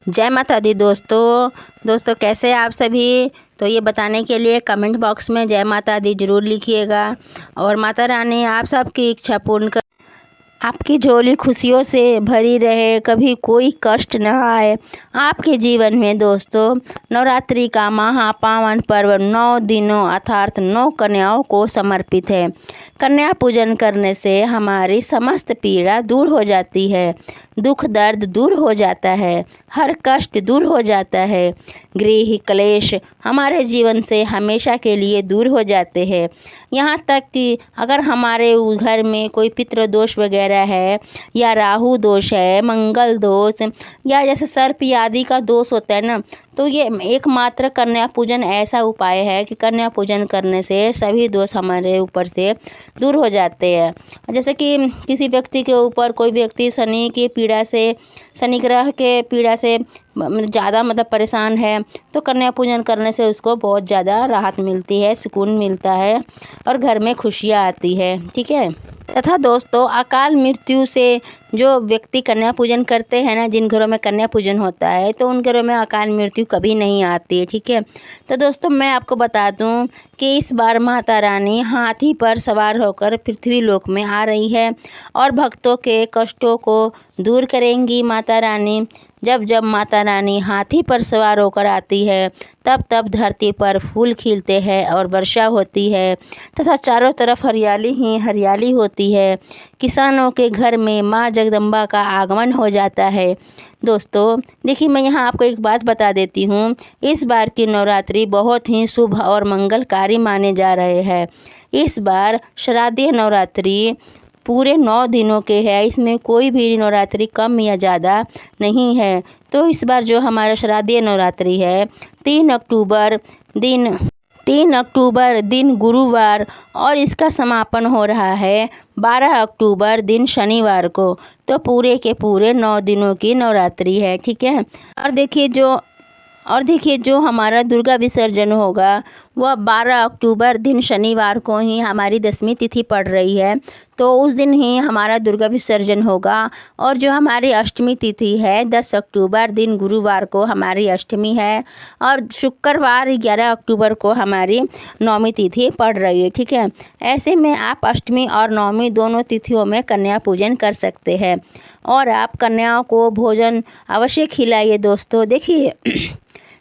जय माता दी दोस्तों कैसे हैं आप सभी। तो ये बताने के लिए कमेंट बॉक्स में जय माता दी ज़रूर लिखिएगा और माता रानी आप सबकी इच्छा पूर्ण कर आपकी झोली खुशियों से भरी रहे, कभी कोई कष्ट न आए आपके जीवन में। दोस्तों, नवरात्रि का महापावन पर्व 9 दिनों अर्थात 9 कन्याओं को समर्पित है। कन्या पूजन करने से हमारी समस्त पीड़ा दूर हो जाती है, दुख दर्द दूर हो जाता है, हर कष्ट दूर हो जाता है, गृह क्लेश हमारे जीवन से हमेशा के लिए दूर हो जाते हैं। यहाँ तक कि अगर हमारे घर में कोई पितृ दोष वगैरह है या राहु दोष है, मंगल दोष या जैसे सर्प आदि का दोष होता है ना, तो ये एकमात्र कन्या पूजन ऐसा उपाय है कि कन्या पूजन करने से सभी दोष हमारे ऊपर से दूर हो जाते हैं। जैसे कि किसी व्यक्ति के ऊपर कोई व्यक्ति शनि की पीड़ा से, शनि ग्रह के पीड़ा से ज़्यादा परेशान है, तो कन्या पूजन करने से उसको बहुत ज़्यादा राहत मिलती है, सुकून मिलता है और घर में खुशियाँ आती है। ठीक है। तथा दोस्तों, अकाल मृत्यु से जो व्यक्ति कन्या पूजन करते हैं ना, जिन घरों में कन्या पूजन होता है तो उन घरों में अकाल मृत्यु कभी नहीं आती है। ठीक है। तो दोस्तों, मैं आपको बता दूं कि इस बार माता रानी हाथी पर सवार होकर पृथ्वी लोक में आ रही है और भक्तों के कष्टों को दूर करेंगी माता रानी। जब जब माता रानी हाथी पर सवार होकर आती है तब तब धरती पर फूल खिलते हैं और वर्षा होती है तथा चारों तरफ हरियाली ही हरियाली होती है। किसानों के घर में माँ जगदम्बा का आगमन हो जाता है। दोस्तों देखिए, मैं यहाँ आपको एक बात बता देती हूँ, इस बार की नवरात्रि बहुत ही शुभ और मंगलकारी माने जा रहे हैं। इस बार शारदीय नवरात्रि पूरे 9 दिनों के है, इसमें कोई भी नवरात्रि कम या ज़्यादा नहीं है। तो इस बार जो हमारा शारदीय नवरात्रि है 3 अक्टूबर दिन गुरुवार और इसका समापन हो रहा है 12 अक्टूबर दिन शनिवार को। तो पूरे के पूरे 9 दिनों की नवरात्रि है। ठीक है। और देखिए जो हमारा दुर्गा विसर्जन होगा वह 12 अक्टूबर दिन शनिवार को ही हमारी 10वीं तिथि पड़ रही है, तो उस दिन ही हमारा दुर्गा विसर्जन होगा। और जो हमारी अष्टमी तिथि है 10 अक्टूबर दिन गुरुवार को हमारी अष्टमी है और शुक्रवार 11 अक्टूबर को हमारी 9वीं तिथि पड़ रही है। ठीक है। ऐसे में आप अष्टमी और 9वीं दोनों तिथियों में कन्या पूजन कर सकते हैं और आप कन्याओं को भोजन अवश्य खिलाइए। दोस्तों देखिए,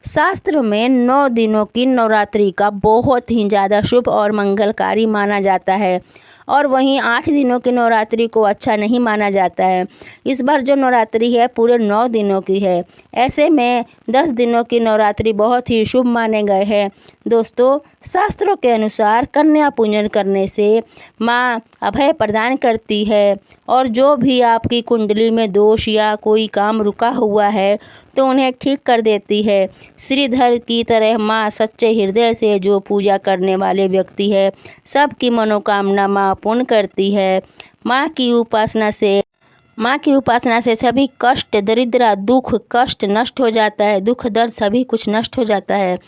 शास्त्र में 9 दिनों की नवरात्रि का बहुत ही ज़्यादा शुभ और मंगलकारी माना जाता है और वहीं 8 दिनों की नवरात्रि को अच्छा नहीं माना जाता है। इस बार जो नवरात्रि है पूरे 9 दिनों की है, ऐसे में 10 दिनों की नवरात्रि बहुत ही शुभ माने गए हैं। दोस्तों, शास्त्रों के अनुसार कन्या पूजन करने से माँ अभय प्रदान करती है और जो भी आपकी कुंडली में दोष या कोई काम रुका हुआ है तो उन्हें ठीक कर देती है। श्रीधर की तरह माँ सच्चे हृदय से जो पूजा करने वाले व्यक्ति है सबकी मनोकामना माँ पूर्ण करती है। माँ की उपासना से सभी कष्ट, दरिद्र, दुख, कष्ट नष्ट हो जाता है, दुख दर्द सभी कुछ नष्ट हो जाता है।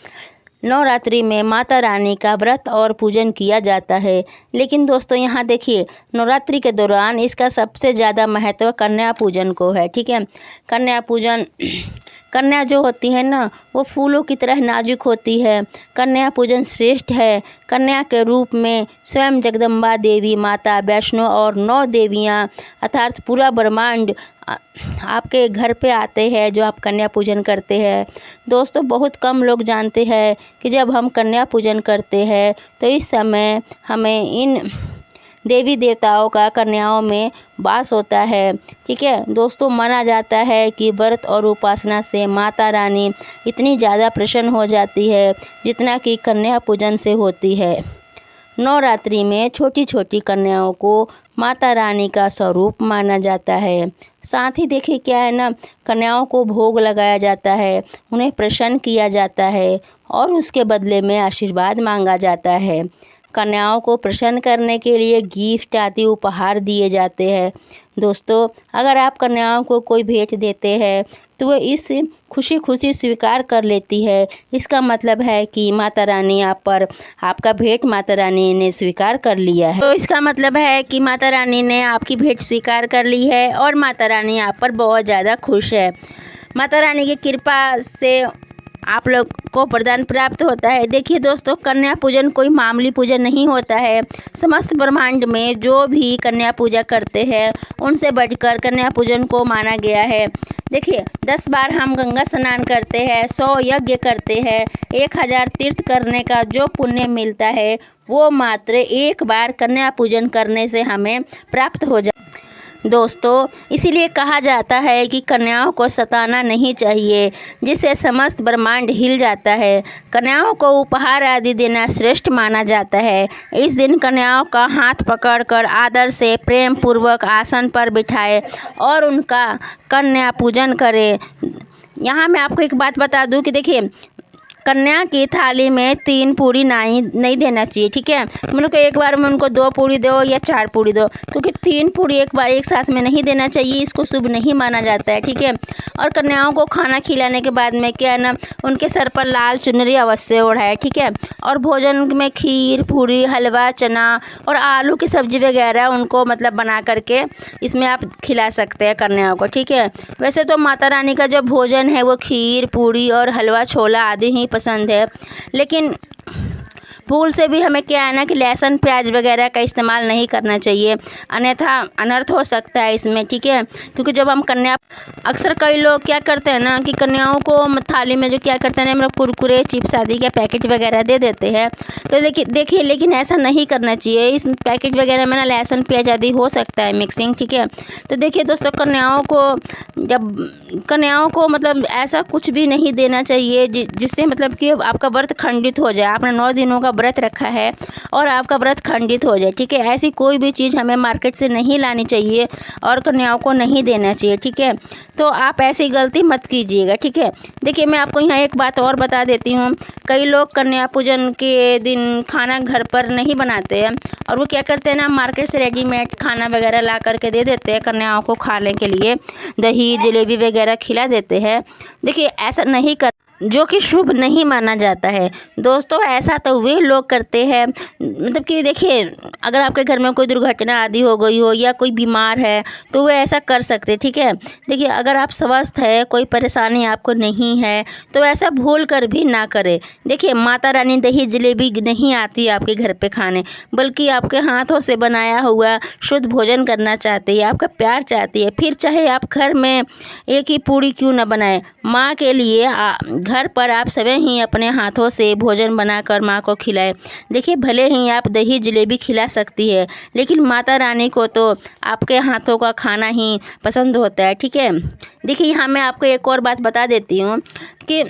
नवरात्रि में माता रानी का व्रत और पूजन किया जाता है। लेकिन दोस्तों यहाँ देखिए, नवरात्रि के दौरान इसका सबसे ज़्यादा महत्व कन्या पूजन को है। ठीक है। कन्या जो होती है ना, वो फूलों की तरह नाजुक होती है। कन्या पूजन श्रेष्ठ है। कन्या के रूप में स्वयं जगदम्बा देवी, माता वैष्णो और 9 देवियाँ अर्थात पूरा ब्रह्मांड आपके घर पे आते हैं जो आप कन्या पूजन करते हैं। दोस्तों, बहुत कम लोग जानते हैं कि जब हम कन्या पूजन करते हैं तो इस समय हमें इन देवी देवताओं का कन्याओं में वास होता है। ठीक है। दोस्तों, माना जाता है कि व्रत और उपासना से माता रानी इतनी ज़्यादा प्रसन्न हो जाती है जितना कि कन्या पूजन से होती है। नवरात्रि में छोटी छोटी कन्याओं को माता रानी का स्वरूप माना जाता है। साथ ही देखिए क्या है ना, कन्याओं को भोग लगाया जाता है, उन्हें प्रसन्न किया जाता है और उसके बदले में आशीर्वाद मांगा जाता है। कन्याओं को प्रसन्न करने के लिए गिफ्ट आदि उपहार दिए जाते हैं। दोस्तों, अगर आप कन्याओं को कोई भेंट देते हैं तो वो इस खुशी खुशी स्वीकार कर लेती है। इसका मतलब है कि माता रानी आप पर आपका भेंट माता रानी ने स्वीकार कर लिया है। तो इसका मतलब है कि माता रानी ने आपकी भेंट स्वीकार कर ली है और माता रानी आप पर बहुत ज़्यादा खुश है। माता रानी की कृपा से आप लोग को वरदान प्राप्त होता है। देखिए दोस्तों, कन्या पूजन कोई मामूली पूजन नहीं होता है। समस्त ब्रह्मांड में जो भी कन्या पूजा करते हैं उनसे बढ़कर कन्या पूजन को माना गया है। देखिए, 10 बार हम गंगा स्नान करते हैं, 100 यज्ञ करते हैं, 1000 तीर्थ करने का जो पुण्य मिलता है वो मात्र एक बार कन्या पूजन करने से हमें प्राप्त हो जाए। दोस्तों, इसीलिए कहा जाता है कि कन्याओं को सताना नहीं चाहिए, जिससे समस्त ब्रह्मांड हिल जाता है। कन्याओं को उपहार आदि देना श्रेष्ठ माना जाता है। इस दिन कन्याओं का हाथ पकड़कर आदर से प्रेम पूर्वक आसन पर बिठाएं और उनका कन्या पूजन करें। यहाँ मैं आपको एक बात बता दूं कि देखिए, कन्या की थाली में 3 पूड़ी नहीं देना चाहिए, ठीक है। मतलब एक बार में उनको 2 पूड़ी दो या 4 पूड़ी दो, क्योंकि 3 पूड़ी एक बार एक साथ में नहीं देना चाहिए, इसको शुभ नहीं माना जाता है, ठीक है। और कन्याओं को खाना खिलाने के बाद में क्या है ना, उनके सर पर लाल चुनरी अवश्य ओढ़ाए, ठीक है। और भोजन में खीर, पूड़ी, हलवा, चना और आलू की सब्जी वगैरह उनको मतलब बना करके इसमें आप खिला सकते हैं कन्याओं को, ठीक है। वैसे तो माता रानी का जो भोजन है वो खीर, पूड़ी और हलवा छोला आदि ही पसंद है, लेकिन भूल से भी हमें क्या है ना कि लहसुन प्याज वगैरह का इस्तेमाल नहीं करना चाहिए, अन्यथा अनर्थ हो सकता है इसमें, ठीक है। क्योंकि जब हम कन्या, अक्सर कई लोग क्या करते हैं ना कि कन्याओं को थाली में जो क्या करते हैं मतलब कुरकुरे, चिप्स आदि के पैकेट वगैरह दे देते हैं। तो देखिए लेकिन ऐसा नहीं करना चाहिए। इस पैकेट वगैरह में ना लहसुन प्याज आदि हो सकता है मिक्सिंग, ठीक है। तो देखिए दोस्तों, कन्याओं को मतलब ऐसा कुछ भी नहीं देना चाहिए जिससे मतलब कि आपका व्रत खंडित हो जाए। आपने 9 दिनों का व्रत रखा है और आपका व्रत खंडित हो जाए, ठीक है। ऐसी कोई भी चीज़ हमें मार्केट से नहीं लानी चाहिए और कन्याओं को नहीं देना चाहिए, ठीक है। तो आप ऐसी गलती मत कीजिएगा, ठीक है। देखिए, मैं आपको यहाँ एक बात और बता देती हूँ। कई लोग कन्या पूजन के दिन खाना घर पर नहीं बनाते हैं और वो क्या करते हैं ना, मार्केट से रेडीमेड खाना वगैरह ला करके दे देते हैं कन्याओं को खाने के लिए, दही जलेबी वगैरह खिला देते हैं। देखिए, ऐसा नहीं कर, जो कि शुभ नहीं माना जाता है। दोस्तों, ऐसा तो वे लोग करते हैं, मतलब कि देखिए, अगर आपके घर में कोई दुर्घटना आदि हो गई हो या कोई बीमार है तो वे ऐसा कर सकते, ठीक है। देखिए, अगर आप स्वस्थ है, कोई परेशानी आपको नहीं है तो ऐसा भूल कर भी ना करें। देखिए, माता रानी दही जलेबी नहीं आती आपके घर पे खाने, बल्कि आपके हाथों से बनाया हुआ शुद्ध भोजन करना चाहती है, आपका प्यार चाहती है। फिर चाहे आप घर में एक ही पूड़ी क्यों ना बनाए, माँ के लिए घर पर आप सभी ही अपने हाथों से भोजन बनाकर माँ को खिलाएं। देखिए, भले ही आप दही जलेबी खिला सकती है, लेकिन माता रानी को तो आपके हाथों का खाना ही पसंद होता है, ठीक है। देखिए, यहाँ मैं आपको एक और बात बता देती हूँ कि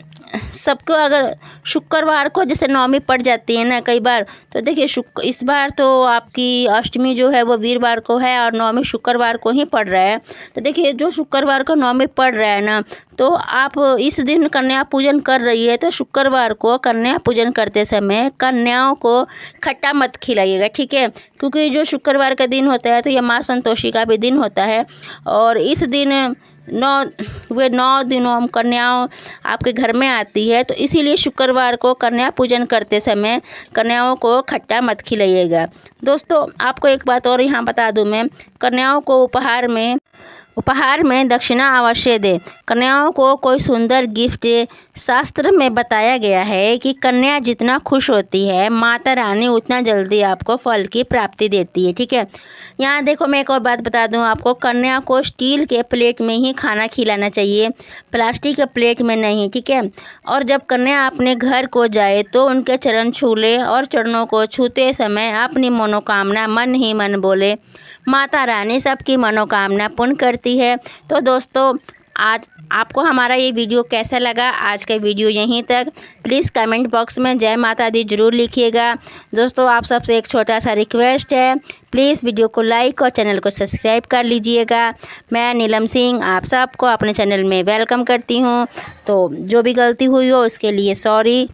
सबको अगर शुक्रवार को जैसे नवमी पड़ जाती है ना कई बार, तो देखिए इस बार तो आपकी अष्टमी जो है वो वीरवार को है और नवमी शुक्रवार को ही पड़ रहा है। तो देखिए, जो शुक्रवार को नवमी पड़ रहा है ना, तो आप इस दिन कन्या पूजन कर रही है तो शुक्रवार को कन्या पूजन करते समय कन्याओं को खट्टा मत खिलाइएगा, ठीक है। क्योंकि जो शुक्रवार का दिन होता है तो यह माँ संतोषी का भी दिन होता है और इस दिन 9 दिनों कन्याओं आपके घर में आती है, तो इसीलिए शुक्रवार को कन्या पूजन करते समय कन्याओं को खट्टा मत खिलाइएगा। दोस्तों, आपको एक बात और यहाँ बता दूँ मैं, कन्याओं को उपहार में दक्षिणा अवश्य दे। कन्याओं को कोई सुंदर गिफ्ट, शास्त्र में बताया गया है कि कन्या जितना खुश होती है माता रानी उतना जल्दी आपको फल की प्राप्ति देती है, ठीक है। यहाँ देखो, मैं एक और बात बता दूँ आपको, कन्या को स्टील के प्लेट में ही खाना खिलाना चाहिए, प्लास्टिक के प्लेट में नहीं, ठीक है। और जब कन्या अपने घर को जाए तो उनके चरण छू ले और चरणों को छूते समय अपनी मनोकामना मन ही मन बोले। माता रानी सबकी मनोकामना पूर्ण करती है। तो दोस्तों, आज आपको हमारा ये वीडियो कैसा लगा? आज का वीडियो यहीं तक। प्लीज़ कमेंट बॉक्स में जय माता दी ज़रूर लिखिएगा। दोस्तों, आप सबसे एक छोटा सा रिक्वेस्ट है, प्लीज़ वीडियो को लाइक और चैनल को सब्सक्राइब कर लीजिएगा। मैं नीलम सिंह आप सबको अपने चैनल में वेलकम करती हूँ। तो जो भी गलती हुई हो उसके लिए सॉरी।